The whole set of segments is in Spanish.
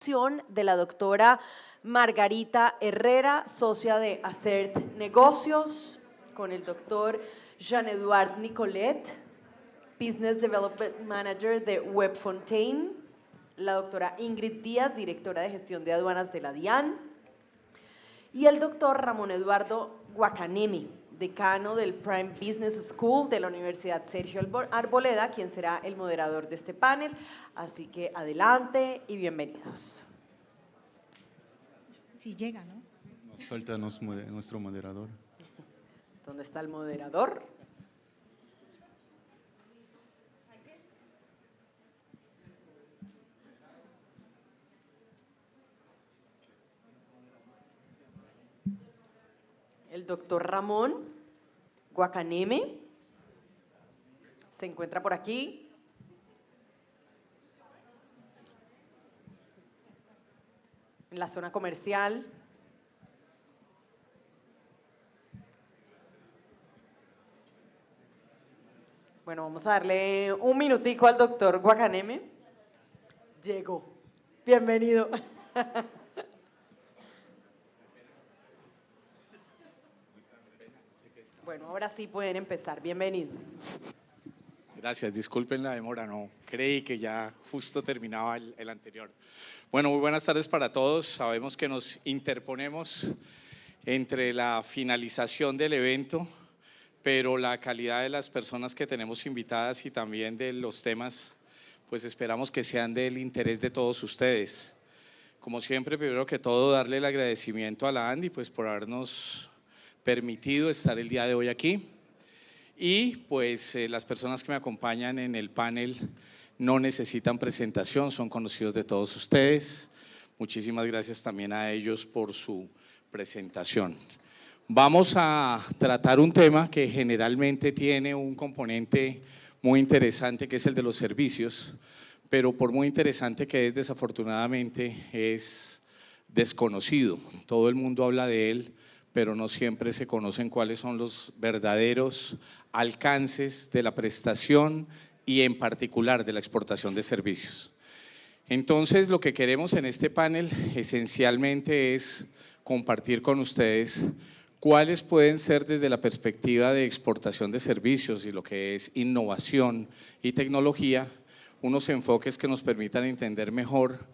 De la doctora Margarita Herrera, socia de Acert Negocios, con el doctor Jean-Edouard Nicolet, Business Development Manager de Webfontaine, la doctora Ingrid Díaz, directora de gestión de aduanas de la DIAN, y el doctor Ramón Eduardo Guacanemi, decano del Prime Business School de la Universidad Sergio Arboleda, quien será el moderador de este panel. Así que adelante y bienvenidos. Si llega, ¿no? Nos falta nuestro moderador. ¿Dónde está el moderador? El doctor Ramón Guacanemi se encuentra por aquí. En la zona comercial. Bueno, vamos a darle un minutico al doctor Guacanemi. Llegó. Bienvenido. Bueno, ahora sí pueden empezar. Bienvenidos. Gracias, disculpen la demora, no creí que ya justo terminaba el anterior. Bueno, muy buenas tardes para todos. Sabemos que nos interponemos entre la finalización del evento, pero la calidad de las personas que tenemos invitadas y también de los temas, pues esperamos que sean del interés de todos ustedes. Como siempre, primero que todo, darle el agradecimiento a la Andy pues por habernos permitido estar el día de hoy aquí. Y pues las personas que me acompañan en el panel no necesitan presentación, son conocidos de todos ustedes. Muchísimas gracias también a ellos por su presentación. Vamos a tratar un tema que generalmente tiene un componente muy interesante, que es el de los servicios, pero por muy interesante que es, desafortunadamente es desconocido. Todo el mundo habla de él, pero no siempre se conocen cuáles son los verdaderos alcances de la prestación y en particular de la exportación de servicios. Entonces, lo que queremos en este panel esencialmente es compartir con ustedes cuáles pueden ser desde la perspectiva de exportación de servicios y lo que es innovación y tecnología, unos enfoques que nos permitan entender mejor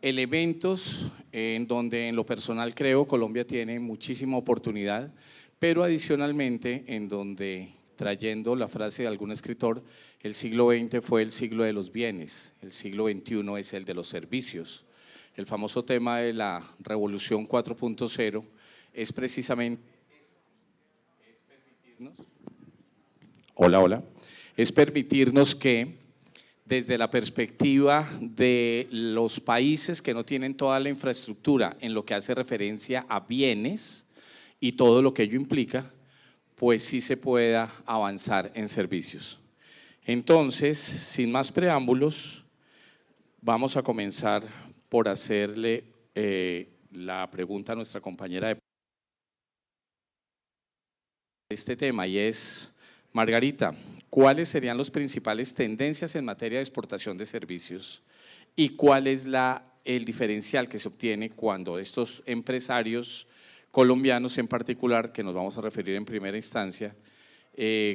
elementos en donde en lo personal creo Colombia tiene muchísima oportunidad, pero adicionalmente en donde, trayendo la frase de algún escritor, el siglo XX fue el siglo de los bienes, el siglo XXI es el de los servicios. El famoso tema de la revolución 4.0 es precisamente es permitirnos que desde la perspectiva de los países que no tienen toda la infraestructura en lo que hace referencia a bienes y todo lo que ello implica, pues sí se pueda avanzar en servicios. Entonces, sin más preámbulos, vamos a comenzar por hacerle la pregunta a nuestra compañera de este tema, y es: Margarita, ¿cuáles serían las principales tendencias en materia de exportación de servicios y cuál es el diferencial que se obtiene cuando estos empresarios colombianos en particular, que nos vamos a referir en primera instancia,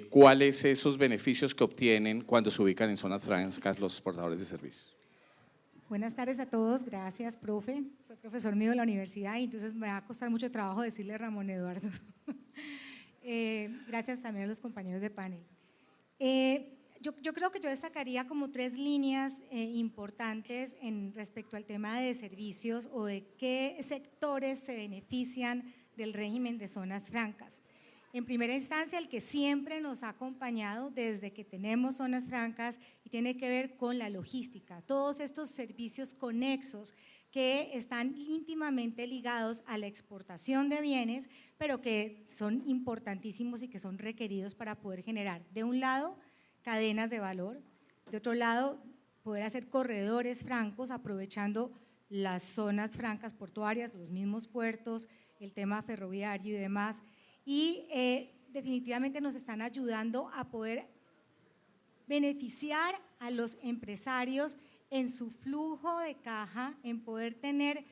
cuáles esos beneficios que obtienen cuando se ubican en zonas francas los exportadores de servicios? Buenas tardes a todos, gracias, profe. Fue profesor mío de la universidad y entonces me va a costar mucho trabajo decirle Ramón Eduardo. Gracias también a los compañeros de panel. Yo creo que yo destacaría como tres líneas importantes respecto al tema de servicios o de qué sectores se benefician del régimen de zonas francas. En primera instancia, el que siempre nos ha acompañado desde que tenemos zonas francas y tiene que ver con la logística, todos estos servicios conexos que están íntimamente ligados a la exportación de bienes, pero que son importantísimos y que son requeridos para poder generar, de un lado, cadenas de valor, de otro lado, poder hacer corredores francos aprovechando las zonas francas portuarias, los mismos puertos, el tema ferroviario y demás, y definitivamente nos están ayudando a poder beneficiar a los empresarios en su flujo de caja, en poder tener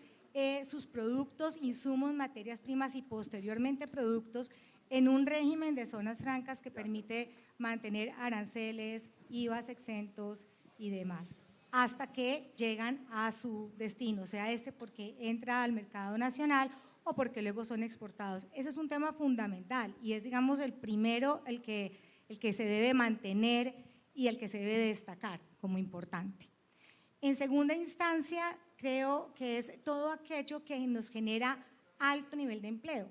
sus productos, insumos, materias primas y posteriormente productos en un régimen de zonas francas que permite mantener aranceles, IVAs exentos y demás, hasta que llegan a su destino, sea porque entra al mercado nacional o porque luego son exportados. Ese es un tema fundamental y es, digamos, el primero, el que se debe mantener y el que se debe destacar como importante. En segunda instancia, creo que es todo aquello que nos genera alto nivel de empleo.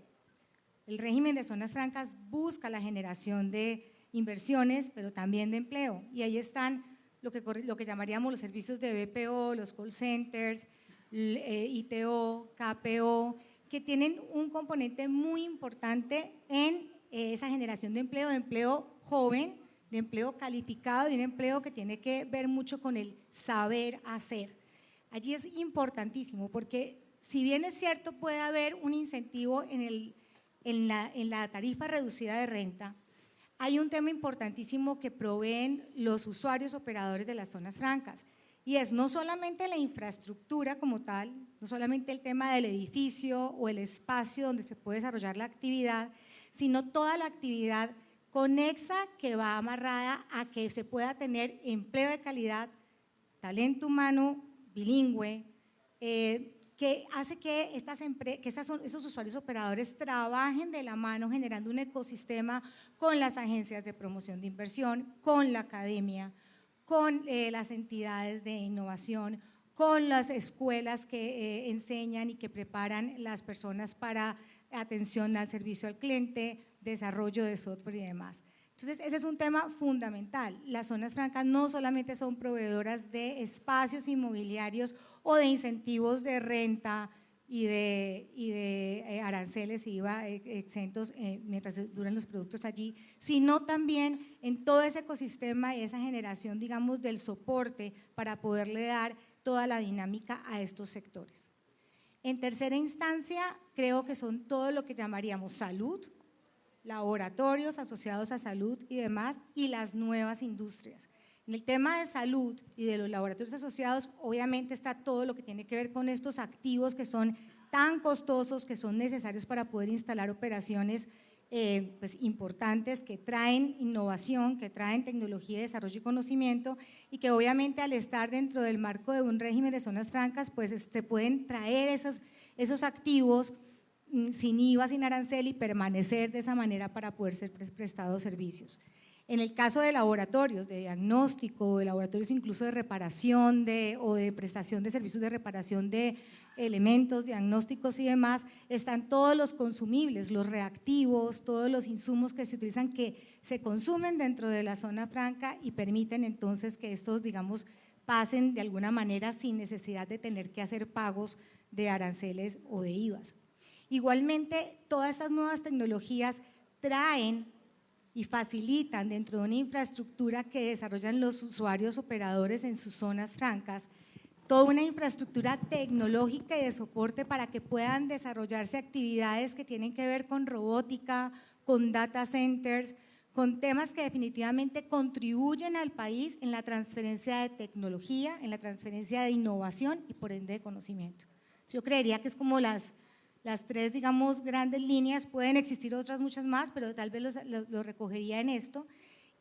El régimen de zonas francas busca la generación de inversiones, pero también de empleo, y ahí están lo que llamaríamos los servicios de BPO, los call centers, ITO, KPO, que tienen un componente muy importante en esa generación de empleo joven, de empleo calificado, de un empleo que tiene que ver mucho con el saber hacer. Allí es importantísimo porque si bien es cierto puede haber un incentivo en la tarifa reducida de renta, hay un tema importantísimo que proveen los usuarios operadores de las zonas francas y es no solamente la infraestructura como tal, no solamente el tema del edificio o el espacio donde se puede desarrollar la actividad, sino toda la actividad conexa que va amarrada a que se pueda tener empleo de calidad, talento humano, bilingüe, que hace que esos usuarios operadores trabajen de la mano generando un ecosistema con las agencias de promoción de inversión, con la academia, con las entidades de innovación, con las escuelas que enseñan y que preparan las personas para atención al servicio al cliente, desarrollo de software y demás. Entonces, ese es un tema fundamental. Las zonas francas no solamente son proveedoras de espacios inmobiliarios o de incentivos de renta y de aranceles y IVA exentos mientras duran los productos allí, sino también en todo ese ecosistema y esa generación, digamos, del soporte para poderle dar toda la dinámica a estos sectores. En tercera instancia, creo que son todo lo que llamaríamos salud, laboratorios asociados a salud y demás, y las nuevas industrias. En el tema de salud y de los laboratorios asociados, obviamente está todo lo que tiene que ver con estos activos que son tan costosos, que son necesarios para poder instalar operaciones pues importantes, que traen innovación, que traen tecnología, desarrollo y conocimiento, y que obviamente al estar dentro del marco de un régimen de zonas francas, pues se pueden traer esos activos sin IVA, sin arancel y permanecer de esa manera para poder ser prestados servicios. En el caso de laboratorios de diagnóstico, de laboratorios incluso de reparación o de prestación de servicios de reparación de elementos, diagnósticos y demás, están todos los consumibles, los reactivos, todos los insumos que se utilizan que se consumen dentro de la zona franca y permiten entonces que estos, digamos, pasen de alguna manera sin necesidad de tener que hacer pagos de aranceles o de IVAs. Igualmente, todas estas nuevas tecnologías traen y facilitan dentro de una infraestructura que desarrollan los usuarios operadores en sus zonas francas, toda una infraestructura tecnológica y de soporte para que puedan desarrollarse actividades que tienen que ver con robótica, con data centers, con temas que definitivamente contribuyen al país en la transferencia de tecnología, en la transferencia de innovación y por ende de conocimiento. Yo creería que es como las tres, digamos, grandes líneas, pueden existir otras muchas más, pero tal vez los recogería en esto.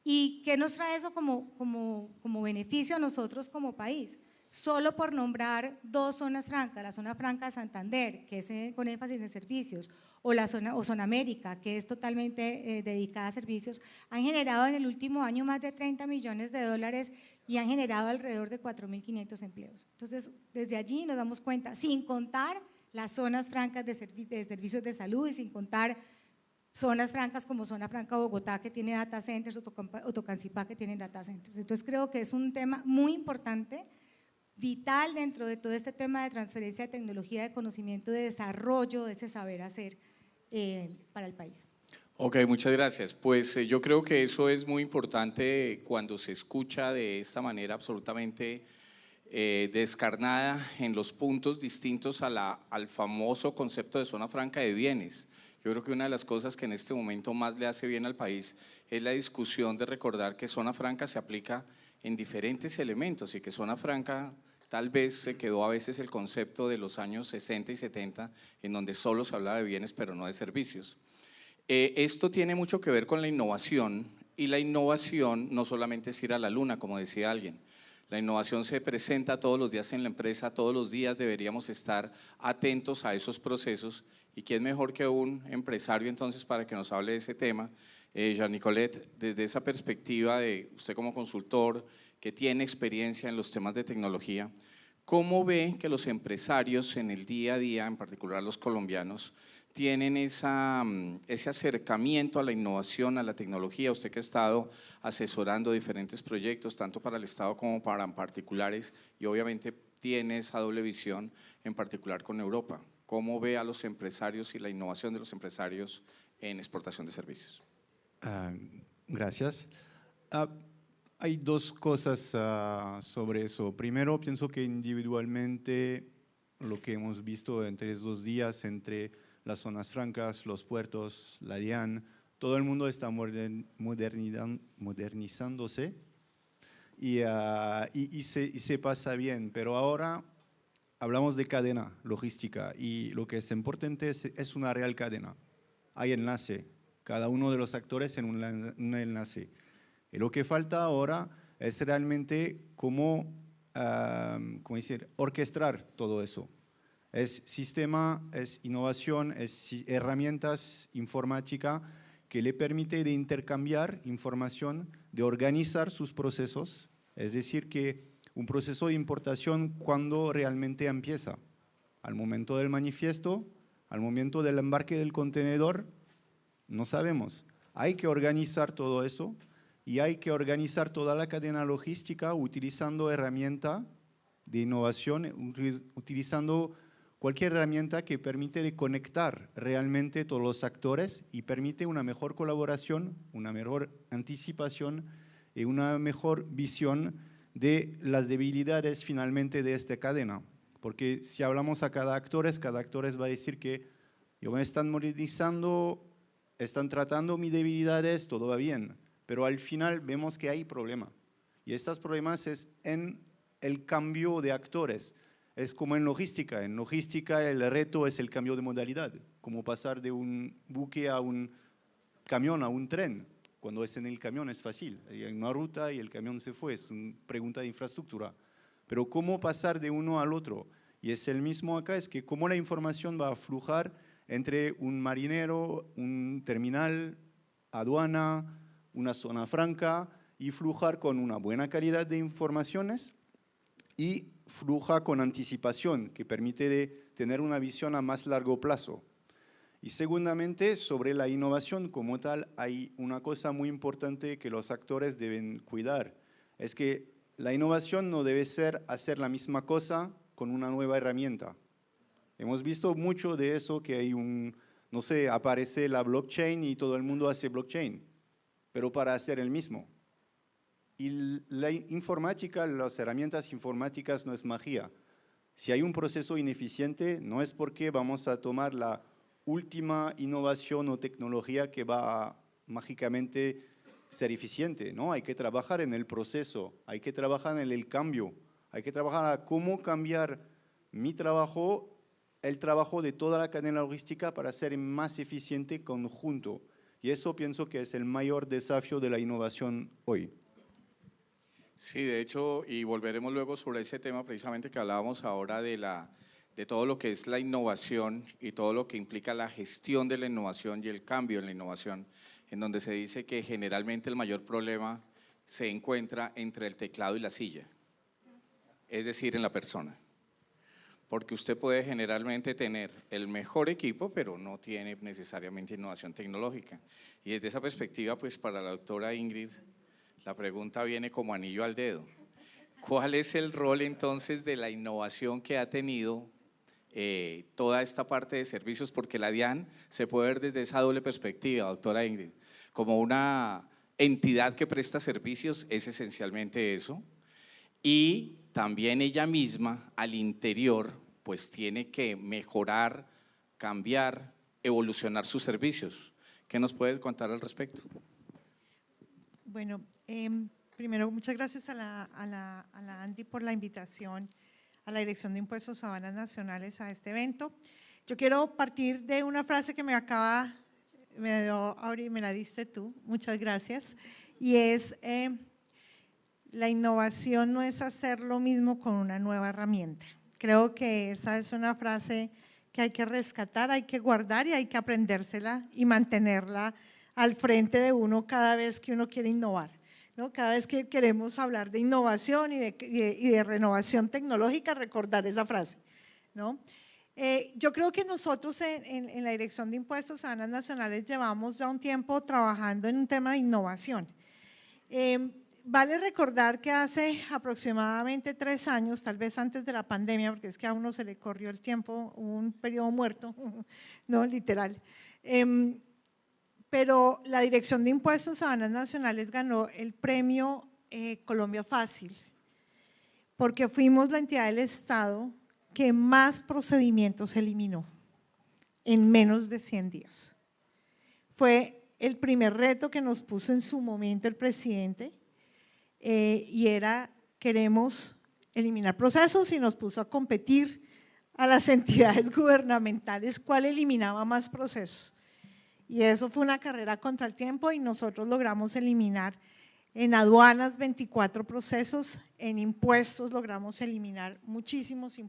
¿Y qué nos trae eso como beneficio a nosotros como país? Solo por nombrar dos zonas francas, la zona franca de Santander, que es con énfasis en servicios, o la zona América, que es totalmente dedicada a servicios, han generado en el último año más de 30 millones de dólares y han generado alrededor de 4.500 empleos. Entonces, desde allí nos damos cuenta, sin contar las zonas francas de servicios de salud y sin contar zonas francas como Zona Franca Bogotá, que tiene data centers, o Tocancipá, que tiene data centers. Entonces, creo que es un tema muy importante, vital dentro de todo este tema de transferencia de tecnología, de conocimiento, de desarrollo de ese saber hacer para el país. Ok, muchas gracias. Pues yo creo que eso es muy importante cuando se escucha de esta manera absolutamente descarnada en los puntos distintos al famoso concepto de zona franca de bienes. Yo creo que una de las cosas que en este momento más le hace bien al país es la discusión de recordar que zona franca se aplica en diferentes elementos y que Zona Franca tal vez se quedó a veces el concepto de los años 60 y 70 en donde solo se hablaba de bienes pero no de servicios. Esto tiene mucho que ver con la innovación y la innovación no solamente es ir a la luna, como decía alguien. La innovación se presenta todos los días en la empresa, todos los días deberíamos estar atentos a esos procesos y quién mejor que un empresario entonces para que nos hable de ese tema. Jean Nicolet, desde esa perspectiva de usted como consultor que tiene experiencia en los temas de tecnología, ¿cómo ve que los empresarios en el día a día, en particular los colombianos, tienen ese acercamiento a la innovación, a la tecnología? Usted que ha estado asesorando diferentes proyectos, tanto para el Estado como para particulares, y obviamente tiene esa doble visión, en particular con Europa. ¿Cómo ve a los empresarios y la innovación de los empresarios en exportación de servicios? Gracias. Hay dos cosas sobre eso. Primero, pienso que individualmente lo que hemos visto entre esos días, entre las zonas francas, los puertos, la DIAN, todo el mundo está modernizándose y se pasa bien, pero ahora hablamos de cadena logística y lo que es importante es una real cadena. Hay enlace, cada uno de los actores en un enlace. Y lo que falta ahora es realmente cómo orquestar todo eso. Es sistema, es innovación, es herramientas informática que le permite de intercambiar información, de organizar sus procesos, es decir, que un proceso de importación cuando realmente empieza, al momento del manifiesto, al momento del embarque del contenedor, no sabemos. Hay que organizar todo eso y hay que organizar toda la cadena logística utilizando herramienta de innovación, utilizando cualquier herramienta que permite de conectar realmente todos los actores y permite una mejor colaboración, una mejor anticipación y una mejor visión de las debilidades finalmente de esta cadena. Porque si hablamos a cada actor va a decir que yo me están modernizando, están tratando mis debilidades, todo va bien. Pero al final vemos que hay problema. Y estos problemas es en el cambio de actores. Es como en logística. En logística el reto es el cambio de modalidad, como pasar de un buque a un camión, a un tren. Cuando es en el camión es fácil, hay una ruta y el camión se fue, es una pregunta de infraestructura. Pero cómo pasar de uno al otro, y es el mismo acá, es que cómo la información va a flujar entre un marinero, un terminal, aduana, una zona franca, y flujar con una buena calidad de informaciones y fluja con anticipación, que permite de tener una visión a más largo plazo. Y segundamente, sobre la innovación como tal, hay una cosa muy importante que los actores deben cuidar. Es que la innovación no debe ser hacer la misma cosa con una nueva herramienta. Hemos visto mucho de eso, que hay no sé, aparece la blockchain y todo el mundo hace blockchain, pero para hacer el mismo. Y la informática, las herramientas informáticas no es magia. Si hay un proceso ineficiente, no es porque vamos a tomar la última innovación o tecnología que va a mágicamente ser eficiente, ¿no? Hay que trabajar en el proceso, hay que trabajar en el cambio, hay que trabajar a cómo cambiar mi trabajo, el trabajo de toda la cadena logística para ser más eficiente conjunto. Y eso pienso que es el mayor desafío de la innovación hoy. Sí, de hecho, y volveremos luego sobre ese tema precisamente que hablábamos ahora de todo lo que es la innovación y todo lo que implica la gestión de la innovación y el cambio en la innovación, en donde se dice que generalmente el mayor problema se encuentra entre el teclado y la silla, es decir, en la persona. Porque usted puede generalmente tener el mejor equipo, pero no tiene necesariamente innovación tecnológica. Y desde esa perspectiva, pues para la doctora Ingrid, la pregunta viene como anillo al dedo. ¿Cuál es el rol entonces de la innovación que ha tenido toda esta parte de servicios? Porque la DIAN se puede ver desde esa doble perspectiva, doctora Ingrid, como una entidad que presta servicios, es esencialmente eso, y también ella misma al interior pues tiene que mejorar, cambiar, evolucionar sus servicios. ¿Qué nos puedes contar al respecto? Bueno, Primero, muchas gracias a la Andy por la invitación a la Dirección de Impuestos a Aduanas Nacionales a este evento. Yo quiero partir de una frase que me dio Auri, me la diste tú, muchas gracias, y es, la innovación no es hacer lo mismo con una nueva herramienta. Creo que esa es una frase que hay que rescatar, hay que guardar y hay que aprendérsela y mantenerla al frente de uno cada vez que uno quiere innovar, ¿no? Cada vez que queremos hablar de innovación y de renovación tecnológica, recordar esa frase, ¿no? Yo creo que nosotros en la Dirección de Impuestos a Aduanas Nacionales llevamos ya un tiempo trabajando en un tema de innovación. Vale recordar que hace aproximadamente 3 años, tal vez antes de la pandemia, porque es que a uno se le corrió el tiempo, hubo un periodo muerto, no literal, pero la Dirección de Impuestos a Aduanas Nacionales ganó el premio Colombia Fácil, porque fuimos la entidad del Estado que más procedimientos eliminó en menos de 100 días. Fue el primer reto que nos puso en su momento el presidente, y era, queremos eliminar procesos, y nos puso a competir a las entidades gubernamentales cuál eliminaba más procesos. Y eso fue una carrera contra el tiempo y nosotros logramos eliminar en aduanas 24 procesos, en impuestos logramos eliminar muchísimos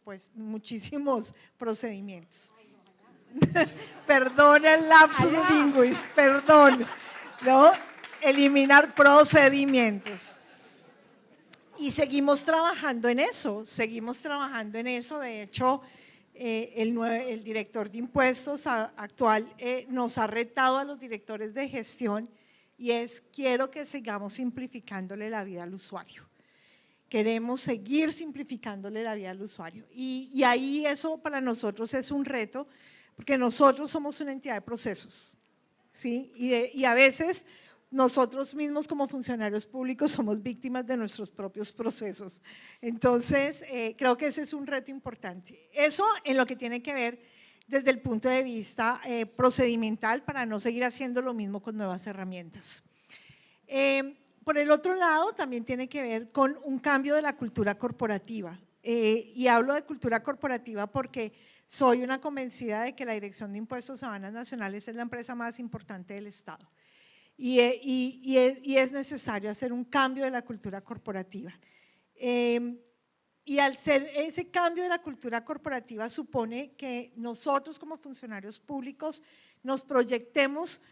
procedimientos. Perdón el lapsus linguis, perdón, ¿no? Eliminar procedimientos. Y seguimos trabajando en eso, de hecho, el director de impuestos actual nos ha retado a los directores de gestión y quiero que sigamos simplificándole la vida al usuario. Queremos seguir simplificándole la vida al usuario y ahí eso para nosotros es un reto porque nosotros somos una entidad de procesos, ¿sí? Y a veces nosotros mismos como funcionarios públicos somos víctimas de nuestros propios procesos. Entonces, creo que ese es un reto importante. Eso en lo que tiene que ver desde el punto de vista procedimental para no seguir haciendo lo mismo con nuevas herramientas. Por el otro lado, también tiene que ver con un cambio de la cultura corporativa. Y hablo de cultura corporativa porque soy una convencida de que la Dirección de Impuestos a Aduanas Nacionales es la empresa más importante del Estado. Y es necesario hacer un cambio de la cultura corporativa. Y al ser ese cambio de la cultura corporativa supone que nosotros como funcionarios públicos nos proyectemos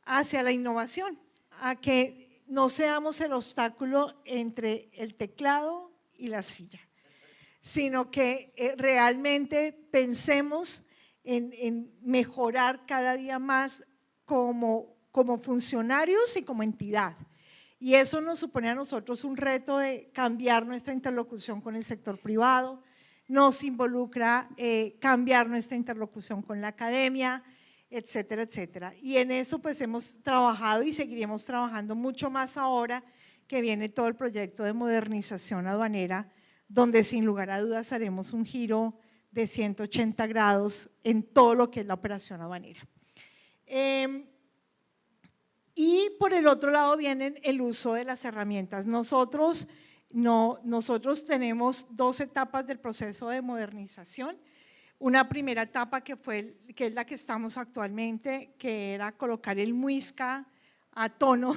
hacia la innovación, a que no seamos el obstáculo entre el teclado y la silla, sino que realmente pensemos en mejorar cada día más como funcionarios y como entidad. Y eso nos supone a nosotros un reto de cambiar nuestra interlocución con el sector privado, nos involucra cambiar nuestra interlocución con la academia, etcétera, etcétera. Y en eso pues hemos trabajado y seguiremos trabajando mucho más ahora que viene todo el proyecto de modernización aduanera, donde sin lugar a dudas haremos un giro de 180 grados en todo lo que es la operación aduanera. Y por el otro lado viene el uso de las herramientas. Nosotros tenemos 2 etapas del proceso de modernización. Una primera etapa que es la que estamos actualmente, que era colocar el MUISCA a tono,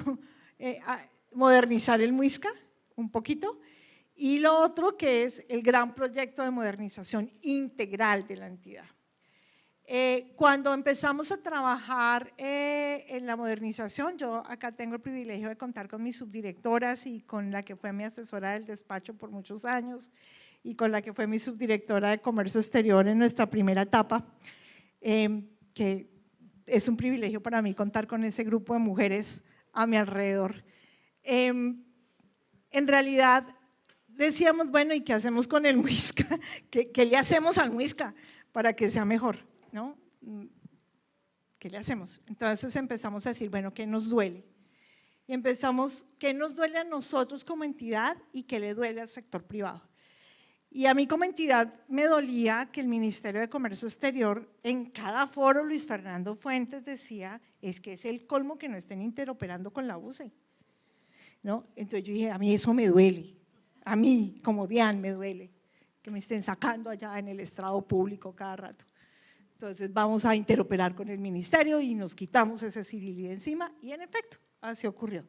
modernizar el MUISCA un poquito. Y lo otro que es el gran proyecto de modernización integral de la entidad. Cuando empezamos a trabajar en la modernización, yo acá tengo el privilegio de contar con mis subdirectoras y con la que fue mi asesora del despacho por muchos años y con la que fue mi subdirectora de Comercio Exterior en nuestra primera etapa, que es un privilegio para mí contar con ese grupo de mujeres a mi alrededor. En realidad decíamos, bueno, ¿y qué hacemos con el MUISCA? ¿Qué le hacemos al MUISCA para que sea mejor? ¿No? ¿Qué le hacemos? Entonces empezamos a decir, bueno, ¿qué nos duele? Y empezamos, ¿qué nos duele a nosotros como entidad y qué le duele al sector privado? Y a mí como entidad me dolía que el Ministerio de Comercio Exterior en cada foro Luis Fernando Fuentes decía, es que es el colmo que no estén interoperando con la UCE. ¿no? Entonces yo dije, a mí eso me duele, a mí como Diane me duele, que me estén sacando allá en el estrado público cada rato. Entonces vamos a interoperar con el ministerio y nos quitamos ese civil de encima, y en efecto, así ocurrió.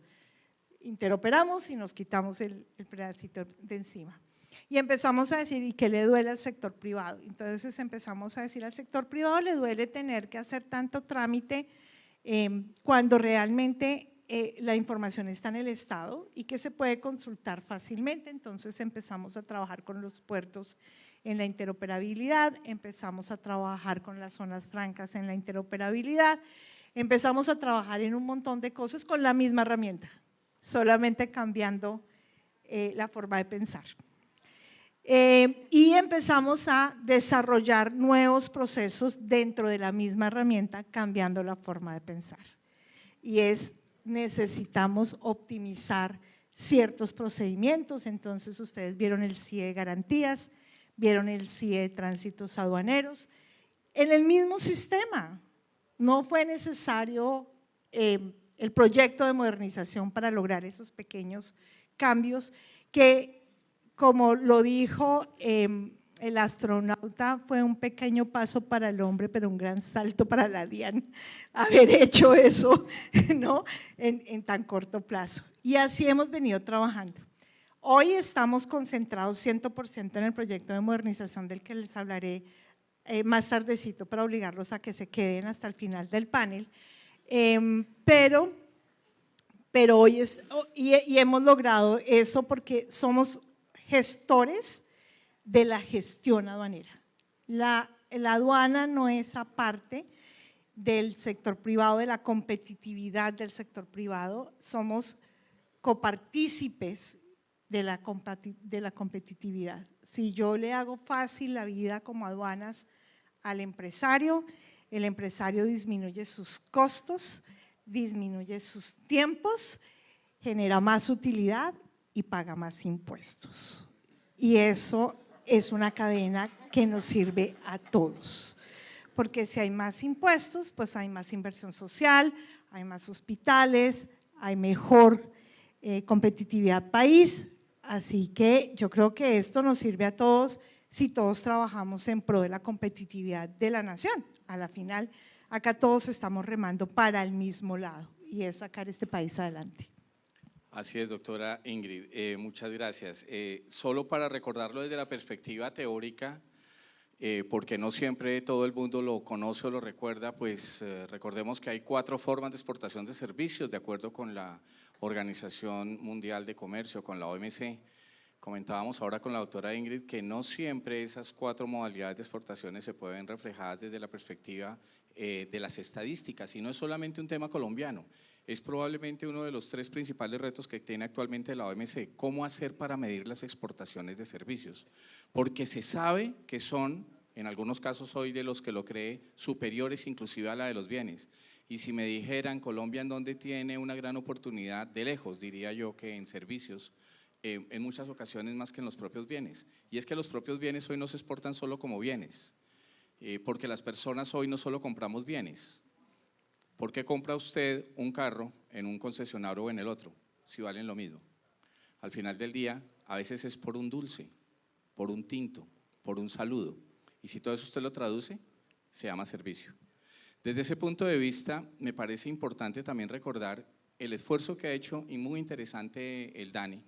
Interoperamos y nos quitamos el pedacito de encima. Y empezamos a decir, ¿y qué le duele al sector privado? Entonces empezamos a decir, al sector privado le duele tener que hacer tanto trámite cuando realmente la información está en el Estado y que se puede consultar fácilmente. Entonces empezamos a trabajar con los puertos en la interoperabilidad, empezamos a trabajar con las zonas francas en la interoperabilidad, empezamos a trabajar en un montón de cosas con la misma herramienta, solamente cambiando la forma de pensar. Y empezamos a desarrollar nuevos procesos dentro de la misma herramienta, cambiando la forma de pensar. Y necesitamos optimizar ciertos procedimientos. Entonces ustedes vieron el CIE de garantías, vieron el CIE de tránsitos aduaneros, en el mismo sistema. No fue necesario el proyecto de modernización para lograr esos pequeños cambios que, como lo dijo el astronauta, fue un pequeño paso para el hombre, pero un gran salto para la DIAN, haber hecho eso, ¿no? en tan corto plazo. Y así hemos venido trabajando. Hoy estamos concentrados 100% en el proyecto de modernización del que les hablaré más tardecito para obligarlos a que se queden hasta el final del panel, pero hoy y hemos logrado eso porque somos gestores de la gestión aduanera. La aduana no es aparte del sector privado, de la competitividad del sector privado, somos copartícipes de la competitividad. Si yo le hago fácil la vida como aduanas al empresario, el empresario disminuye sus costos, disminuye sus tiempos, genera más utilidad y paga más impuestos. Y eso es una cadena que nos sirve a todos, porque si hay más impuestos, pues hay más inversión social, hay más hospitales, hay mejor competitividad país. Así que yo creo que esto nos sirve a todos si todos trabajamos en pro de la competitividad de la nación. A la final, acá todos estamos remando para el mismo lado y es sacar este país adelante. Así es, doctora Ingrid, muchas gracias. Solo para recordarlo desde la perspectiva teórica, porque no siempre todo el mundo lo conoce o lo recuerda, pues recordemos que hay 4 formas de exportación de servicios de acuerdo con la Organización Mundial de Comercio, con la OMC. Comentábamos ahora con la doctora Ingrid que no siempre esas 4 modalidades de exportaciones se pueden reflejadas desde la perspectiva de las estadísticas, y no es solamente un tema colombiano. Es probablemente uno de los 3 principales retos que tiene actualmente la OMC, cómo hacer para medir las exportaciones de servicios, porque se sabe que son, en algunos casos hoy de los que lo cree, superiores inclusive a la de los bienes. Y si me dijeran Colombia en dónde tiene una gran oportunidad, de lejos diría yo que en servicios, en muchas ocasiones más que en los propios bienes. Y es que los propios bienes hoy no se exportan solo como bienes, porque las personas hoy no solo compramos bienes. ¿Por qué compra usted un carro en un concesionario o en el otro, si valen lo mismo? Al final del día, a veces es por un dulce, por un tinto, por un saludo. Y si todo eso usted lo traduce, se llama servicio. Desde ese punto de vista, me parece importante también recordar el esfuerzo que ha hecho, y muy interesante, el DANE,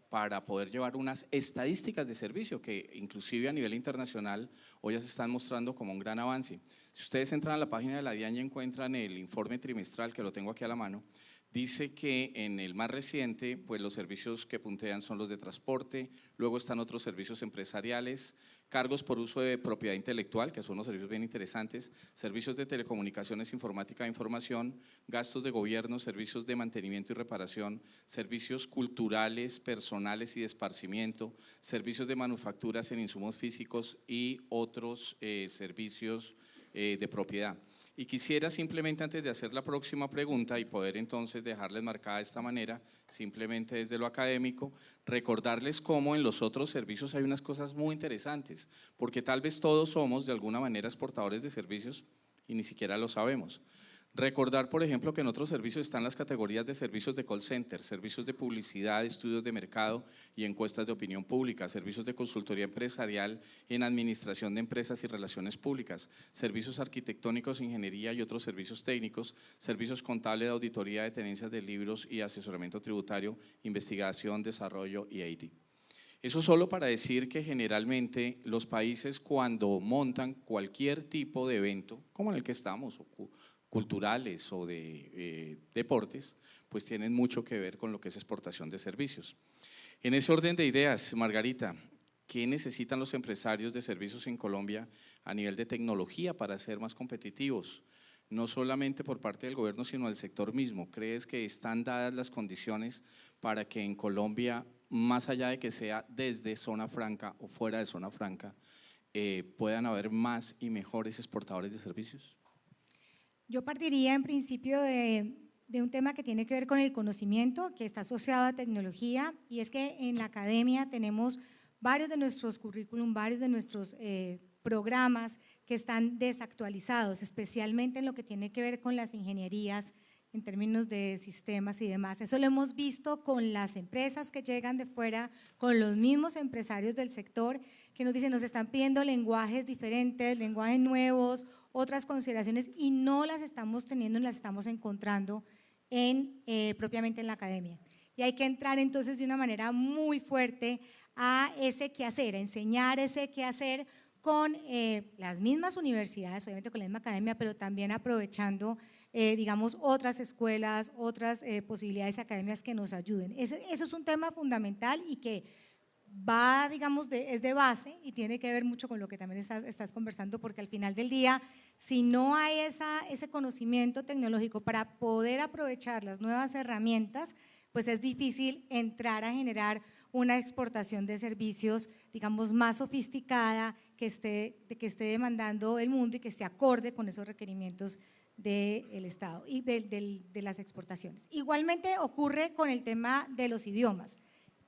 para poder llevar unas estadísticas de servicio que inclusive a nivel internacional hoy ya se están mostrando como un gran avance. Si ustedes entran a la página de la DIAN y encuentran el informe trimestral, que lo tengo aquí a la mano, dice que en el más reciente, pues los servicios que puntean son los de transporte, luego están otros servicios empresariales, cargos por uso de propiedad intelectual, que son unos servicios bien interesantes, servicios de telecomunicaciones, informática e información, gastos de gobierno, servicios de mantenimiento y reparación, servicios culturales, personales y de esparcimiento, servicios de manufacturas en insumos físicos y otros servicios de propiedad. Y quisiera simplemente, antes de hacer la próxima pregunta y poder entonces dejarles marcada de esta manera, simplemente desde lo académico, recordarles cómo en los otros servicios hay unas cosas muy interesantes, porque tal vez todos somos de alguna manera exportadores de servicios y ni siquiera lo sabemos. Recordar, por ejemplo, que en otros servicios están las categorías de servicios de call center, servicios de publicidad, estudios de mercado y encuestas de opinión pública, servicios de consultoría empresarial en administración de empresas y relaciones públicas, servicios arquitectónicos, ingeniería y otros servicios técnicos, servicios contables de auditoría de tenencias de libros y asesoramiento tributario, investigación, desarrollo y IT. Eso solo para decir que generalmente los países cuando montan cualquier tipo de evento, como en el que estamos, culturales o de deportes, pues tienen mucho que ver con lo que es exportación de servicios. En ese orden de ideas, Margarita, ¿qué necesitan los empresarios de servicios en Colombia a nivel de tecnología para ser más competitivos? No solamente por parte del gobierno, sino del sector mismo. ¿Crees que están dadas las condiciones para que en Colombia, más allá de que sea desde zona franca o fuera de zona franca, puedan haber más y mejores exportadores de servicios? Yo partiría en principio de un tema que tiene que ver con el conocimiento, que está asociado a tecnología, y es que en la academia tenemos varios de nuestros currículum, varios de nuestros programas que están desactualizados, especialmente en lo que tiene que ver con las ingenierías en términos de sistemas y demás. Eso lo hemos visto con las empresas que llegan de fuera, con los mismos empresarios del sector que nos dicen, nos están pidiendo lenguajes diferentes, lenguajes nuevos, otras consideraciones, y no las estamos teniendo, las estamos encontrando propiamente en la academia. Y hay que entrar entonces de una manera muy fuerte a ese quehacer, a enseñar ese quehacer con las mismas universidades, obviamente con la misma academia, pero también aprovechando, digamos, otras escuelas, otras posibilidades académicas que nos ayuden. Eso es un tema fundamental y que va, digamos, es de base y tiene que ver mucho con lo que también estás conversando, porque al final del día, si no hay ese conocimiento tecnológico para poder aprovechar las nuevas herramientas, pues es difícil entrar a generar una exportación de servicios, digamos, más sofisticada, que esté demandando el mundo y que esté acorde con esos requerimientos del Estado y de las exportaciones. Igualmente ocurre con el tema de los idiomas.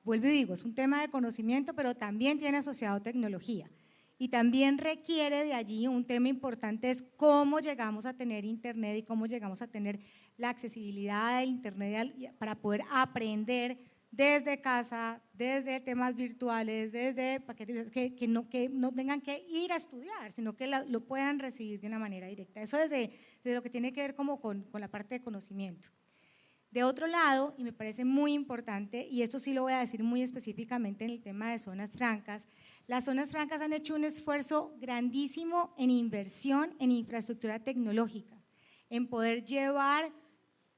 Vuelvo y digo, es un tema de conocimiento, pero también tiene asociado tecnología. Y también requiere de allí un tema importante, es cómo llegamos a tener Internet y cómo llegamos a tener la accesibilidad de Internet para poder aprender desde casa, desde temas virtuales, desde paquetes, que no tengan que ir a estudiar, sino que lo puedan recibir de una manera directa. Eso desde lo que tiene que ver como con la parte de conocimiento. De otro lado, y me parece muy importante, y esto sí lo voy a decir muy específicamente en el tema de zonas francas, las zonas francas han hecho un esfuerzo grandísimo en inversión en infraestructura tecnológica, en poder llevar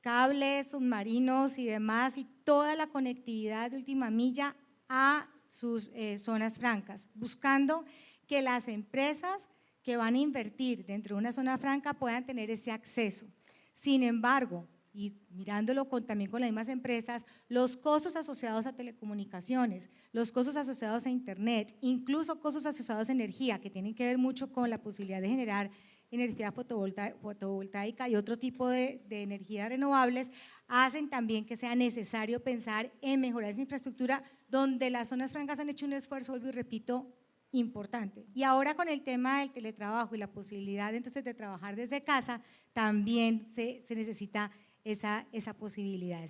cables, submarinos y demás, y toda la conectividad de última milla a sus zonas francas, buscando que las empresas que van a invertir dentro de una zona franca puedan tener ese acceso. Sin embargo, y mirándolo también con las mismas empresas, los costos asociados a telecomunicaciones, los costos asociados a Internet, incluso costos asociados a energía, que tienen que ver mucho con la posibilidad de generar energía fotovoltaica y otro tipo de energías renovables, hacen también que sea necesario pensar en mejorar esa infraestructura, donde las zonas francas han hecho un esfuerzo, vuelvo y repito, importante. Y ahora con el tema del teletrabajo y la posibilidad entonces de trabajar desde casa, también se necesita esa posibilidad.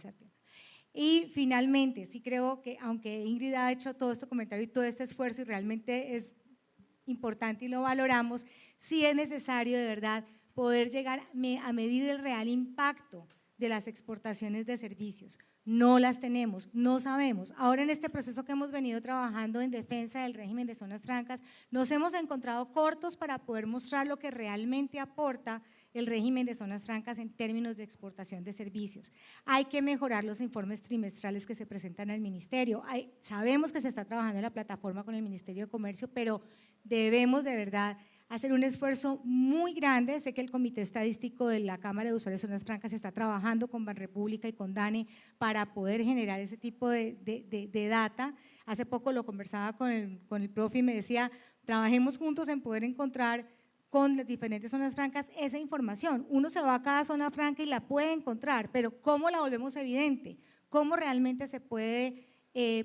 Y finalmente, sí creo que aunque Ingrid ha hecho todo este comentario y todo este esfuerzo y realmente es importante y lo valoramos, sí es necesario de verdad poder llegar a medir el real impacto de las exportaciones de servicios. No las tenemos, no sabemos. Ahora en este proceso que hemos venido trabajando en defensa del régimen de zonas francas, nos hemos encontrado cortos para poder mostrar lo que realmente aporta el régimen de zonas francas en términos de exportación de servicios. Hay que mejorar los informes trimestrales que se presentan al ministerio. Sabemos que se está trabajando en la plataforma con el Ministerio de Comercio, pero debemos de verdad hacer un esfuerzo muy grande. Sé que el Comité Estadístico de la Cámara de Usuarios de Zonas Francas está trabajando con Banrepública y con DANE para poder generar ese tipo de data. Hace poco lo conversaba con el profe y me decía, trabajemos juntos en poder encontrar con las diferentes zonas francas esa información. Uno se va a cada zona franca y la puede encontrar, pero ¿cómo la volvemos evidente? ¿Cómo realmente se puede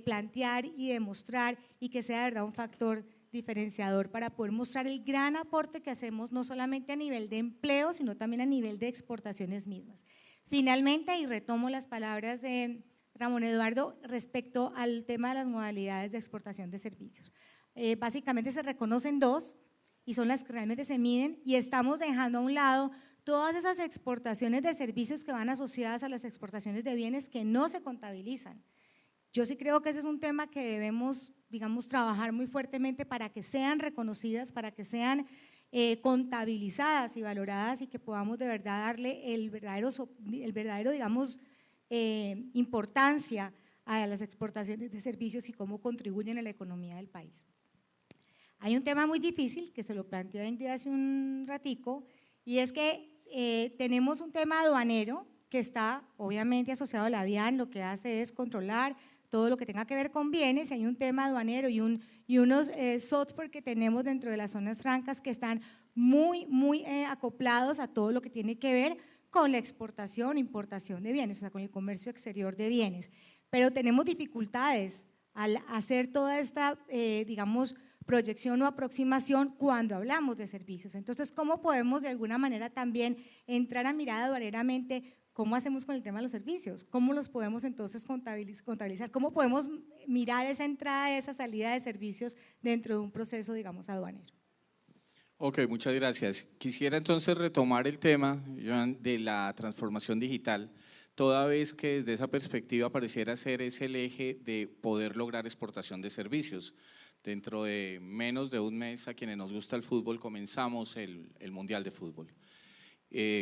plantear y demostrar y que sea de verdad un factor, diferenciador para poder mostrar el gran aporte que hacemos no solamente a nivel de empleo, sino también a nivel de exportaciones mismas. Finalmente, y retomo las palabras de Ramón Eduardo respecto al tema de las modalidades de exportación de servicios. Básicamente se reconocen dos y son las que realmente se miden, y estamos dejando a un lado todas esas exportaciones de servicios que van asociadas a las exportaciones de bienes que no se contabilizan. Yo sí creo que ese es un tema que debemos, digamos, trabajar muy fuertemente para que sean reconocidas, para que sean contabilizadas y valoradas, y que podamos de verdad darle el verdadero digamos, importancia a las exportaciones de servicios y cómo contribuyen a la economía del país. Hay un tema muy difícil que se lo planteó Ingrid hace un ratico, y es que tenemos un tema aduanero que está obviamente asociado a la DIAN. Lo que hace es controlar todo lo que tenga que ver con bienes. Hay un tema aduanero y unos software que tenemos dentro de las zonas francas que están muy acoplados a todo lo que tiene que ver con la exportación, importación de bienes, o sea, con el comercio exterior de bienes. Pero tenemos dificultades al hacer toda esta, digamos, proyección o aproximación cuando hablamos de servicios. Entonces, ¿cómo podemos de alguna manera también entrar a mirar aduaneramente cómo hacemos con el tema de los servicios? ¿Cómo los podemos entonces contabilizar? ¿Cómo podemos mirar esa entrada y esa salida de servicios dentro de un proceso, digamos, aduanero? Ok, muchas gracias. Quisiera entonces retomar el tema, Joan, de la transformación digital, toda vez que desde esa perspectiva pareciera ser ese el eje de poder lograr exportación de servicios. Dentro de menos de un mes, a quienes nos gusta el fútbol, comenzamos el Mundial de Fútbol.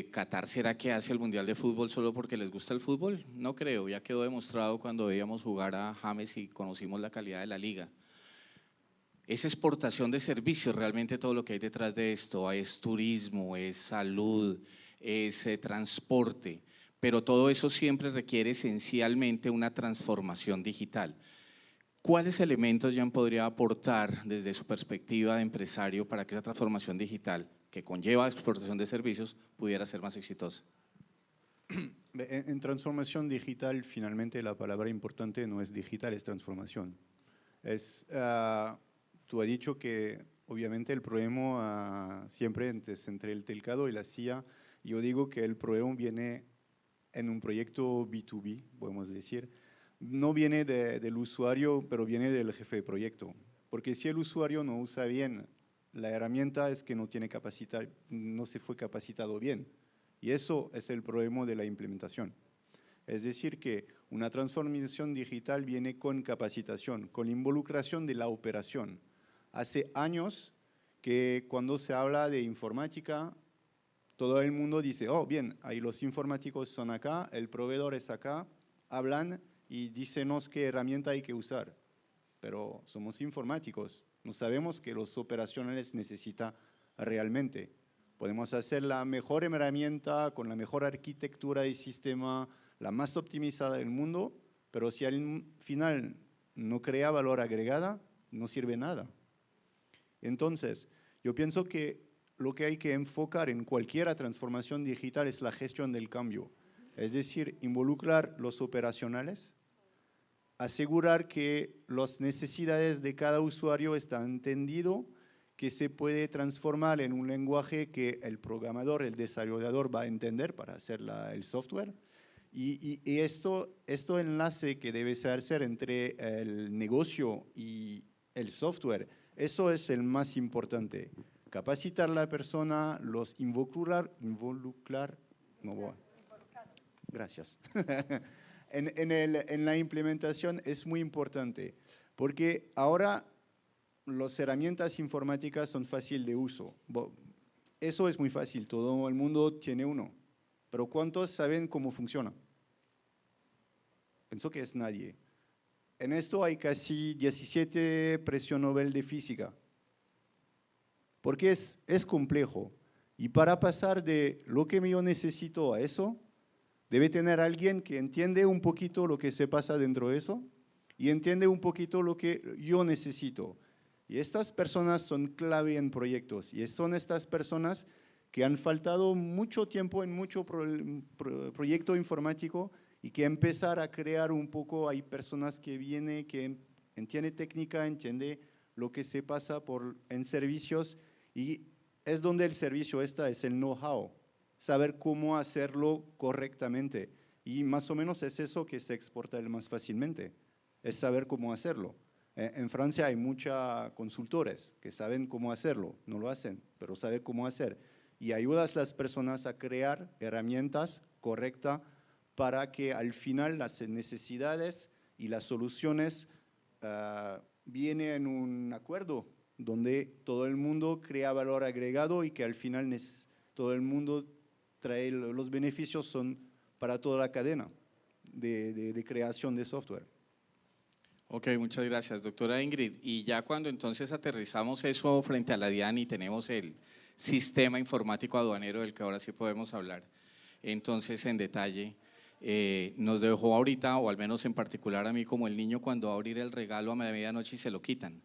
¿Qatar será que hace el Mundial de Fútbol solo porque les gusta el fútbol? No creo, ya quedó demostrado cuando veíamos jugar a James y conocimos la calidad de la liga. Es exportación de servicios realmente todo lo que hay detrás de esto. Es turismo, es salud, es transporte, pero todo eso siempre requiere esencialmente una transformación digital. ¿Cuáles elementos Jean podría aportar desde su perspectiva de empresario para que esa transformación digital, que conlleva exportación de servicios, pudiera ser más exitosa? En transformación digital, finalmente la palabra importante no es digital, es transformación. Tú has dicho que obviamente el problema siempre es entre el telcado y la CIA. Yo digo que el problema viene en un proyecto B2B, podemos decir. No viene del usuario, pero viene del jefe de proyecto. Porque si el usuario no usa bien la herramienta, es que no se fue capacitado bien. Y eso es el problema de la implementación. Es decir, que una transformación digital viene con capacitación, con involucración de la operación. Hace años que cuando se habla de informática, todo el mundo dice, oh, bien, ahí los informáticos son acá, el proveedor es acá, hablan y dícenos qué herramienta hay que usar. Pero somos informáticos, no sabemos qué los operacionales necesitan realmente. Podemos hacer la mejor herramienta con la mejor arquitectura de sistema, la más optimizada del mundo, pero si al final no crea valor agregada, no sirve nada. Entonces, yo pienso que lo que hay que enfocar en cualquier transformación digital es la gestión del cambio. Es decir, involucrar los operacionales, asegurar que las necesidades de cada usuario están entendido, que se puede transformar en un lenguaje que el programador, el desarrollador va a entender para hacer el software. Y esto enlace que debe hacer entre el negocio y el software, eso es el más importante. Capacitar a la persona, los involucrar, gracias. En la implementación es muy importante, porque ahora las herramientas informáticas son fáciles de uso. Eso es muy fácil, todo el mundo tiene uno. Pero ¿cuántos saben cómo funciona? Pienso que es nadie. En esto hay casi 17 premios Nobel de física. Porque es complejo. Y para pasar de lo que yo necesito a eso, debe tener alguien que entiende un poquito lo que se pasa dentro de eso y entiende un poquito lo que yo necesito. Y estas personas son clave en proyectos. Y son estas personas que han faltado mucho tiempo en mucho proyecto informático y que empezar a crear un poco, hay personas que vienen, que entiende técnica, entiende lo que se pasa en servicios, y es donde el servicio está, es el know-how, saber cómo hacerlo correctamente. Y más o menos es eso que se exporta más fácilmente, es saber cómo hacerlo. En Francia hay muchos consultores que saben cómo hacerlo, no lo hacen, pero saben cómo hacer. Y ayudas a las personas a crear herramientas correctas para que al final las necesidades y las soluciones vienen en un acuerdo donde todo el mundo crea valor agregado y que al final todo el mundo trae los beneficios son para toda la cadena de creación de software. Ok, muchas gracias, doctora Ingrid. Y ya cuando entonces aterrizamos eso frente a la DIAN y tenemos el sistema informático aduanero del que ahora sí podemos hablar, entonces en detalle, nos dejó ahorita, o al menos en particular a mí, como el niño cuando va a abrir el regalo a medianoche y se lo quitan,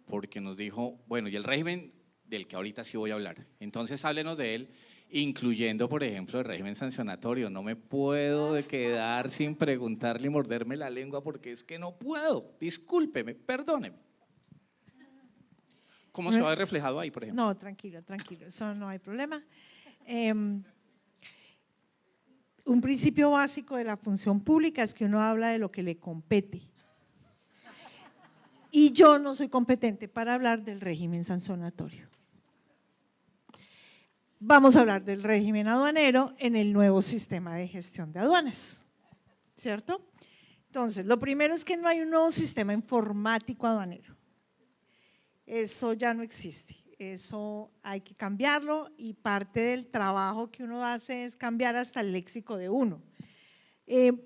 porque nos dijo, bueno, y el régimen del que ahorita sí voy a hablar, entonces háblenos de él, incluyendo, por ejemplo, el régimen sancionatorio. No me puedo quedar sin preguntarle y morderme la lengua porque es que no puedo, discúlpeme, perdóneme. ¿Cómo se va a ver reflejado ahí, por ejemplo? No, tranquilo, tranquilo, eso no hay problema. Un principio básico de la función pública es que uno habla de lo que le compete. Y yo no soy competente para hablar del régimen sancionatorio. Vamos a hablar del régimen aduanero en el nuevo sistema de gestión de aduanas, ¿cierto? Entonces, lo primero es que no hay un nuevo sistema informático aduanero. Eso ya no existe, eso hay que cambiarlo y parte del trabajo que uno hace es cambiar hasta el léxico de uno.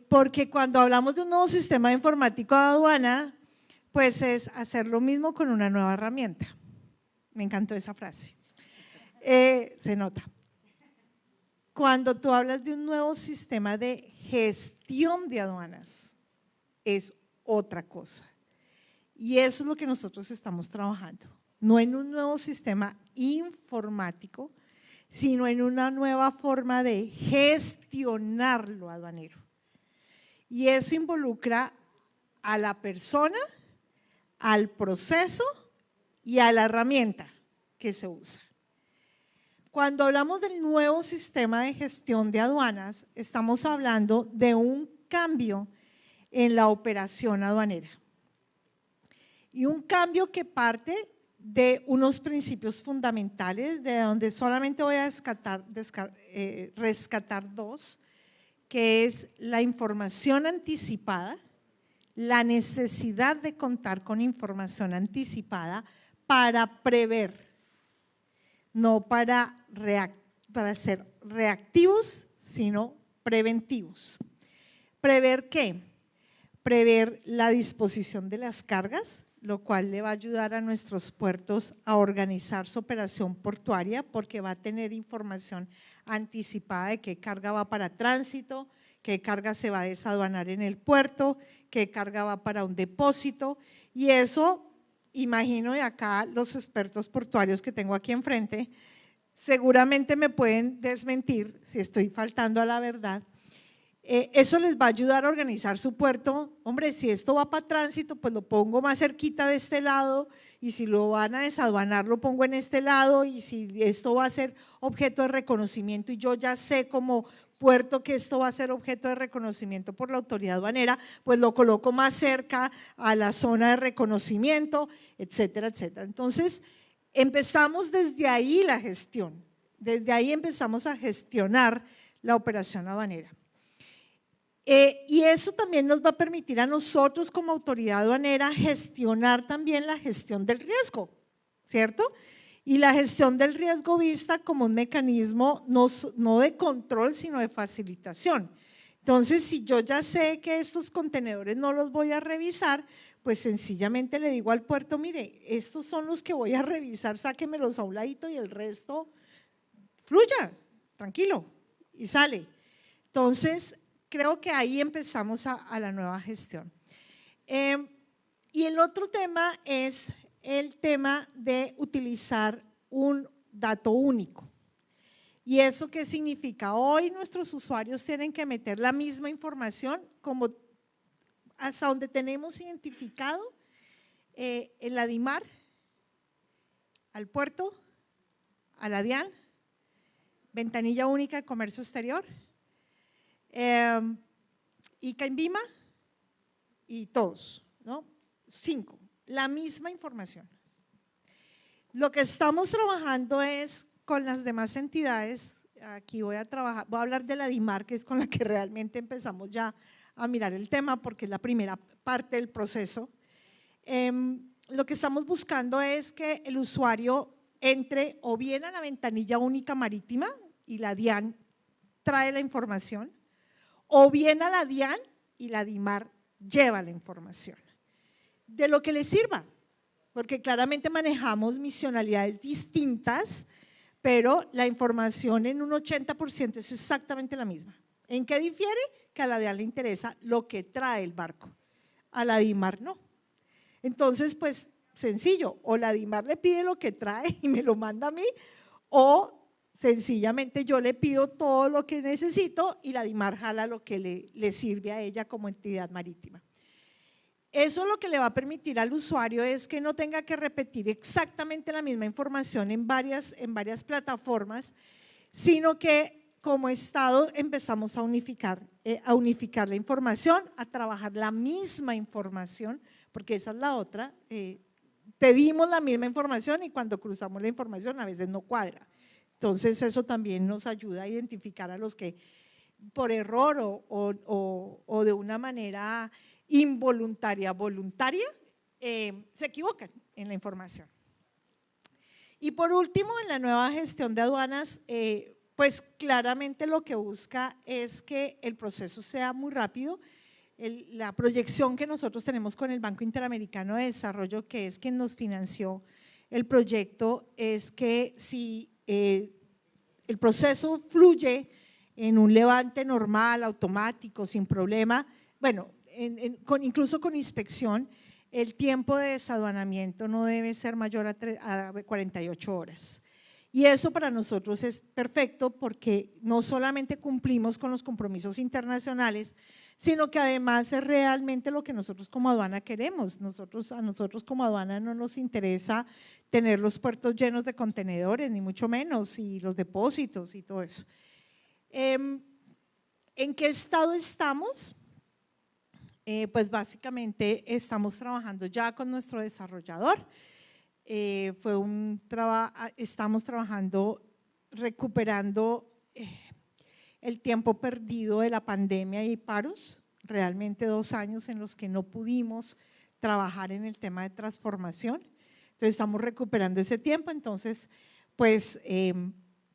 Porque cuando hablamos de un nuevo sistema informático de aduana, pues es hacer lo mismo con una nueva herramienta. Me encantó esa frase. Se nota. Cuando tú hablas de un nuevo sistema de gestión de aduanas, es otra cosa. Y eso es lo que nosotros estamos trabajando, no en un nuevo sistema informático, sino en una nueva forma de gestionar lo aduanero. Y eso involucra a la persona, al proceso y a la herramienta que se usa. Cuando hablamos del nuevo sistema de gestión de aduanas, estamos hablando de un cambio en la operación aduanera. Y un cambio que parte de unos principios fundamentales, de donde solamente voy a rescatar dos, que es la información anticipada, la necesidad de contar con información anticipada para prever, no para ser reactivos, sino preventivos. ¿Prever qué? Prever la disposición de las cargas, lo cual le va a ayudar a nuestros puertos a organizar su operación portuaria porque va a tener información anticipada de qué carga va para tránsito, qué carga se va a desaduanar en el puerto, qué carga va para un depósito, y eso, imagino de acá los expertos portuarios que tengo aquí enfrente, seguramente me pueden desmentir si estoy faltando a la verdad. Eso les va a ayudar a organizar su puerto. Hombre, si esto va para tránsito, pues lo pongo más cerquita de este lado, y si lo van a desaduanar lo pongo en este lado, y si esto va a ser objeto de reconocimiento y yo ya sé como puerto que esto va a ser objeto de reconocimiento por la autoridad aduanera, pues lo coloco más cerca a la zona de reconocimiento, etcétera, etcétera. Entonces, empezamos desde ahí la gestión, desde ahí empezamos a gestionar la operación aduanera. Y eso también nos va a permitir a nosotros como autoridad aduanera gestionar también la gestión del riesgo, ¿cierto? Y la gestión del riesgo vista como un mecanismo no de control, sino de facilitación. Entonces, si yo ya sé que estos contenedores no los voy a revisar, pues sencillamente le digo al puerto, mire, estos son los que voy a revisar, sáquemelos a un ladito y el resto fluya, tranquilo, y sale. Entonces, creo que ahí empezamos a la nueva gestión. Y el otro tema es el tema de utilizar un dato único. ¿Y eso qué significa? Hoy nuestros usuarios tienen que meter la misma información como hasta donde tenemos identificado en la DIMAR, al puerto, a la DIAN, ventanilla única de comercio exterior, ICA INVIMA y todos, ¿no? 5, la misma información. Lo que estamos trabajando es con las demás entidades. Aquí voy a hablar de la DIMAR, que es con la que realmente empezamos ya a mirar el tema, porque es la primera parte del proceso. Lo que estamos buscando es que el usuario entre o bien a la ventanilla única marítima y la DIAN trae la información, o bien a la DIAN y la DIMAR lleva la información. De lo que le sirva, porque claramente manejamos misionalidades distintas, pero la información en un 80% es exactamente la misma. ¿En qué difiere? Que a la DIAN le interesa lo que trae el barco, a la DIMAR no. Entonces, pues sencillo, o la DIMAR le pide lo que trae y me lo manda a mí, o sencillamente yo le pido todo lo que necesito y la DIMAR jala lo que le sirve a ella como entidad marítima. Eso lo que le va a permitir al usuario es que no tenga que repetir exactamente la misma información en varias plataformas, sino que como Estado empezamos a unificar la información, a trabajar la misma información, porque esa es la otra. Pedimos la misma información y cuando cruzamos la información a veces no cuadra. Entonces eso también nos ayuda a identificar a los que por error o de una manera involuntaria, voluntaria, se equivocan en la información. Y por último, en la nueva gestión de aduanas, pues claramente lo que busca es que el proceso sea muy rápido. La proyección que nosotros tenemos con el Banco Interamericano de Desarrollo, que es quien nos financió el proyecto, es que si el proceso fluye en un levante normal, automático, sin problema, bueno, incluso con inspección, el tiempo de desaduanamiento no debe ser mayor a 48 horas. Y eso para nosotros es perfecto porque no solamente cumplimos con los compromisos internacionales, sino que además es realmente lo que nosotros como aduana queremos. A nosotros como aduana no nos interesa tener los puertos llenos de contenedores, ni mucho menos, y los depósitos y todo eso. ¿En qué estado estamos? Pues básicamente estamos trabajando ya con nuestro desarrollador. Estamos trabajando, recuperando el tiempo perdido de la pandemia y paros, realmente 2 años en los que no pudimos trabajar en el tema de transformación. Entonces estamos recuperando ese tiempo, entonces pues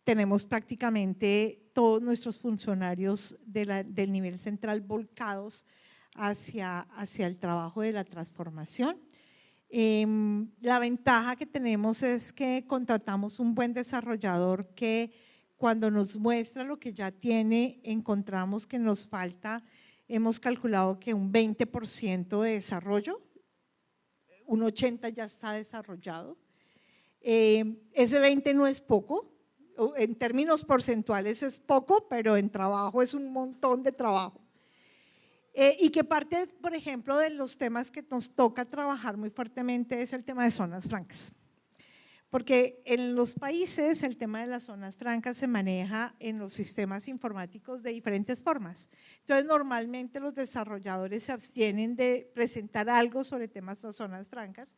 tenemos prácticamente todos nuestros funcionarios del nivel central volcados hacia el trabajo de la transformación. La ventaja que tenemos es que contratamos un buen desarrollador que cuando nos muestra lo que ya tiene, encontramos que nos falta, hemos calculado que un 20% de desarrollo, un 80% ya está desarrollado. Ese 20% no es poco, en términos porcentuales es poco, pero en trabajo es un montón de trabajo. Y que parte, por ejemplo, de los temas que nos toca trabajar muy fuertemente es el tema de zonas francas. Porque en los países el tema de las zonas francas se maneja en los sistemas informáticos de diferentes formas. Entonces, normalmente los desarrolladores se abstienen de presentar algo sobre temas de zonas francas.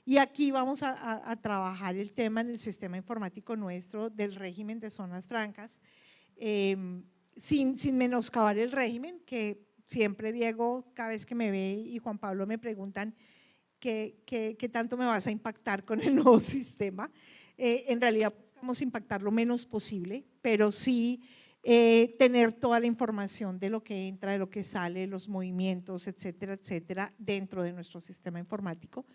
Y aquí vamos a trabajar el tema en el sistema informático nuestro del régimen de zonas francas, sin menoscabar el régimen, que siempre Diego, cada vez que me ve y Juan Pablo me preguntan qué tanto me vas a impactar con el nuevo sistema. En realidad buscamos impactar lo menos posible, pero sí tener toda la información de lo que entra, de lo que sale, los movimientos, etcétera, etcétera, dentro de nuestro sistema informático.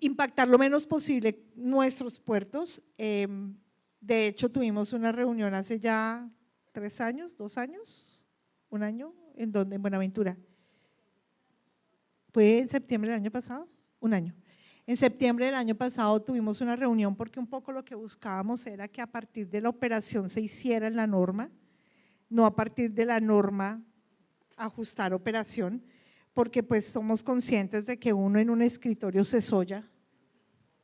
Impactar lo menos posible nuestros puertos. De hecho, tuvimos una reunión hace ya 3 años, 2 años, 1 año, ¿en dónde? En Buenaventura. ¿Fue en septiembre del año pasado? 1 año. En septiembre del año pasado tuvimos una reunión porque un poco lo que buscábamos era que a partir de la operación se hiciera en la norma, no a partir de la norma ajustar operación, porque pues somos conscientes de que uno en un escritorio se solla,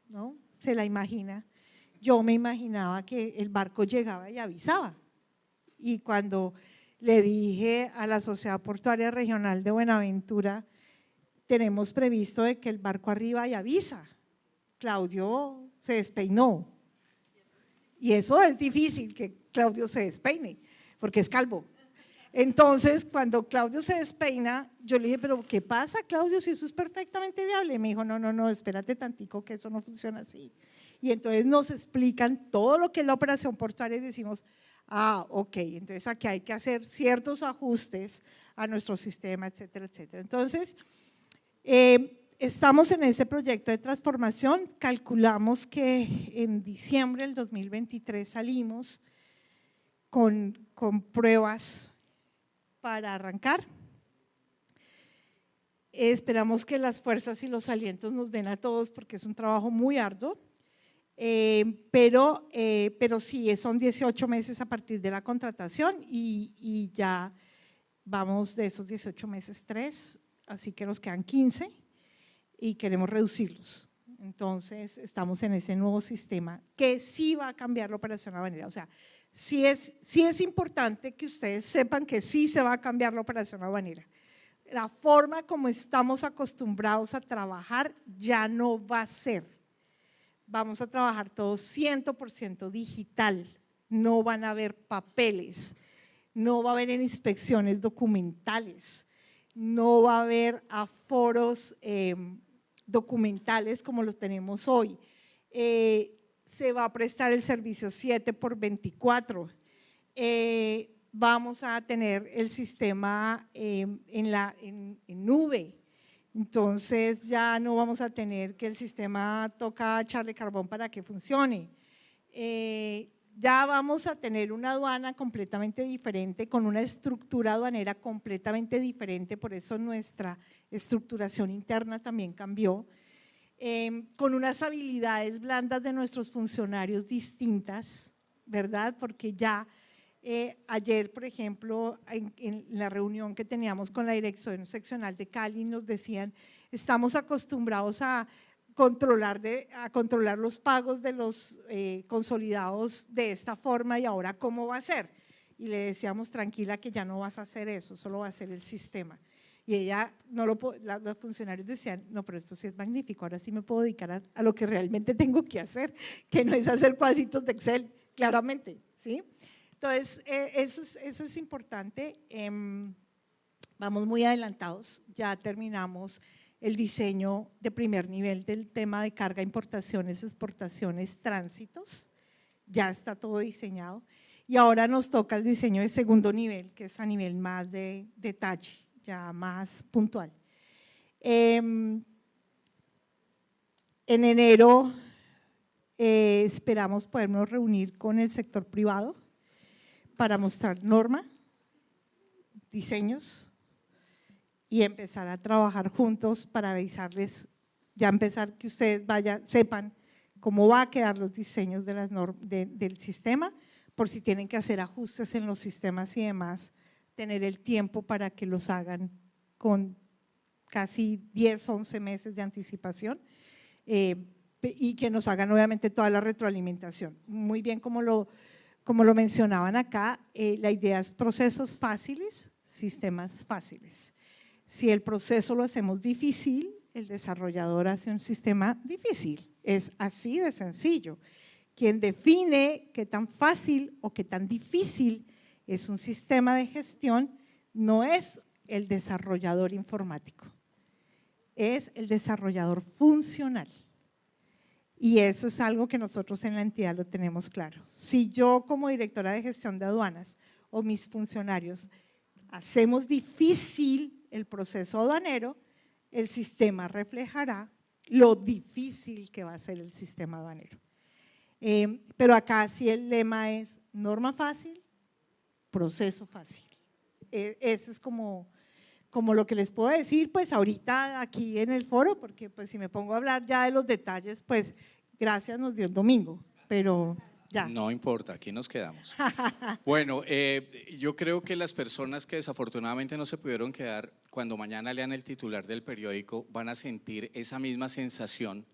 ¿no? se la imagina, yo me imaginaba que el barco llegaba y avisaba. Y cuando le dije a la Sociedad Portuaria Regional de Buenaventura, tenemos previsto de que el barco arriba y avisa, Claudio se despeinó. Y eso es difícil, que Claudio se despeine, porque es calvo. Entonces, cuando Claudio se despeina, yo le dije, pero ¿qué pasa, Claudio, si eso es perfectamente viable? Y me dijo, no, espérate tantico, que eso no funciona así. Y entonces nos explican todo lo que es la operación portuaria y decimos, ok, entonces aquí hay que hacer ciertos ajustes a nuestro sistema, etcétera, etcétera. Entonces, estamos en este proyecto de transformación, calculamos que en diciembre del 2023 salimos con pruebas para arrancar. Esperamos que las fuerzas y los alientos nos den a todos porque es un trabajo muy arduo, pero sí, son 18 meses a partir de la contratación y ya vamos de esos 18 meses 3, así que nos quedan 15 y queremos reducirlos. Entonces, estamos en ese nuevo sistema que sí va a cambiar la operación aduanera. O sea, sí es importante que ustedes sepan que sí se va a cambiar la operación aduanera. La forma como estamos acostumbrados a trabajar ya no va a ser. Vamos a trabajar todo 100% digital, no van a haber papeles, no va a haber inspecciones documentales, no va a haber aforos documentales como los tenemos hoy. Se va a prestar el servicio 7x24. Vamos a tener el sistema en nube. Entonces ya no vamos a tener que el sistema toca echarle carbón para que funcione. Ya vamos a tener una aduana completamente diferente, con una estructura aduanera completamente diferente, por eso nuestra estructuración interna también cambió, con unas habilidades blandas de nuestros funcionarios distintas, ¿verdad? Porque ya ayer, por ejemplo, en la reunión que teníamos con la Dirección Seccional de Cali, nos decían, estamos acostumbrados a controlar los pagos de los consolidados de esta forma y ahora ¿cómo va a ser? Y le decíamos, tranquila que ya no vas a hacer eso, solo va a ser el sistema. Y ella, los funcionarios decían, no, pero esto sí es magnífico, ahora sí me puedo dedicar a lo que realmente tengo que hacer, que no es hacer cuadritos de Excel, claramente, ¿sí? Entonces, eso es importante. Vamos muy adelantados, ya terminamos el diseño de primer nivel del tema de carga, importaciones, exportaciones, tránsitos, ya está todo diseñado y ahora nos toca el diseño de segundo nivel, que es a nivel más de detalle, ya más puntual. En enero esperamos podernos reunir con el sector privado para mostrar norma, diseños y empezar a trabajar juntos para avisarles, ya empezar que ustedes sepan cómo va a quedar los diseños del sistema, por si tienen que hacer ajustes en los sistemas y demás, tener el tiempo para que los hagan con casi 10, 11 meses de anticipación y que nos hagan obviamente toda la retroalimentación. Muy bien, como lo mencionaban acá, la idea es procesos fáciles, sistemas fáciles. Si el proceso lo hacemos difícil, el desarrollador hace un sistema difícil, es así de sencillo. Quien define qué tan fácil o qué tan difícil es un sistema de gestión no es el desarrollador informático, es el desarrollador funcional. Y eso es algo que nosotros en la entidad lo tenemos claro. Si yo como directora de gestión de aduanas o mis funcionarios hacemos difícil el proceso aduanero, el sistema reflejará lo difícil que va a ser el sistema aduanero. Pero acá sí el lema es norma fácil, proceso fácil. Eso es como lo que les puedo decir, pues ahorita aquí en el foro, porque pues si me pongo a hablar ya de los detalles, pues gracias nos dio el domingo, pero ya. No importa, aquí nos quedamos. Bueno, yo creo que las personas que desafortunadamente no se pudieron quedar, cuando mañana lean el titular del periódico, van a sentir esa misma sensación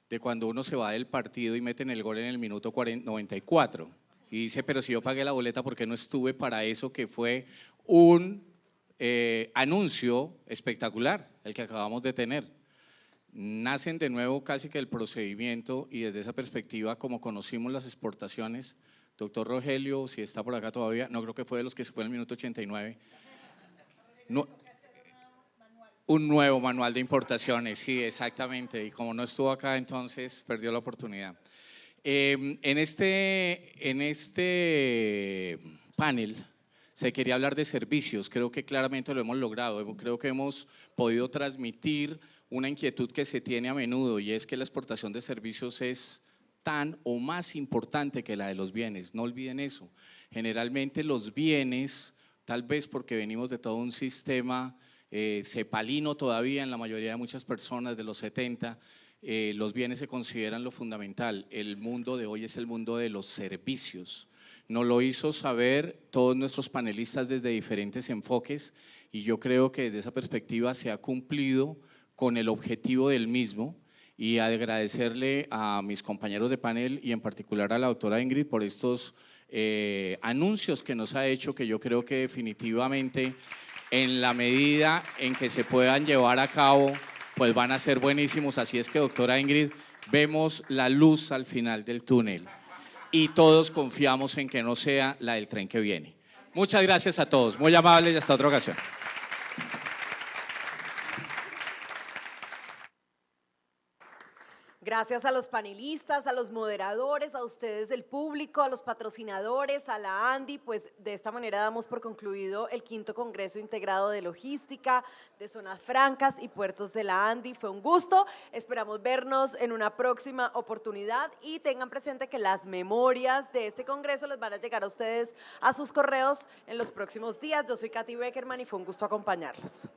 de cuando uno se va del partido y meten el gol en el minuto 94. Y dice, pero si yo pagué la boleta, ¿por qué no estuve para eso que fue un anuncio espectacular, el que acabamos de tener? Nacen de nuevo casi que el procedimiento y desde esa perspectiva, como conocimos las exportaciones, doctor Rogelio, si está por acá todavía, no creo que fue de los que se fue en el minuto 89. No, un nuevo manual de importaciones, sí, exactamente, y como no estuvo acá, entonces perdió la oportunidad. En este panel se quería hablar de servicios, creo que claramente lo hemos logrado, creo que hemos podido transmitir una inquietud que se tiene a menudo y es que la exportación de servicios es tan o más importante que la de los bienes, no olviden eso. Generalmente los bienes, tal vez porque venimos de todo un sistema cepalino todavía en la mayoría de muchas personas de los 70, los bienes se consideran lo fundamental. El mundo de hoy es el mundo de los servicios. Nos lo hizo saber todos nuestros panelistas desde diferentes enfoques y yo creo que desde esa perspectiva se ha cumplido con el objetivo del mismo y agradecerle a mis compañeros de panel y en particular a la doctora Ingrid por estos anuncios que nos ha hecho, que yo creo que definitivamente en la medida en que se puedan llevar a cabo, pues van a ser buenísimos. Así es que, doctora Ingrid, vemos la luz al final del túnel y todos confiamos en que no sea la del tren que viene. Muchas gracias a todos, muy amables y hasta otra ocasión. Gracias a los panelistas, a los moderadores, a ustedes del público, a los patrocinadores, a la ANDI, pues de esta manera damos por concluido el 5º Congreso Integrado de Logística de Zonas Francas y Puertos de la ANDI. Fue un gusto, esperamos vernos en una próxima oportunidad y tengan presente que las memorias de este congreso les van a llegar a ustedes a sus correos en los próximos días. Yo soy Katy Beckerman y fue un gusto acompañarlos.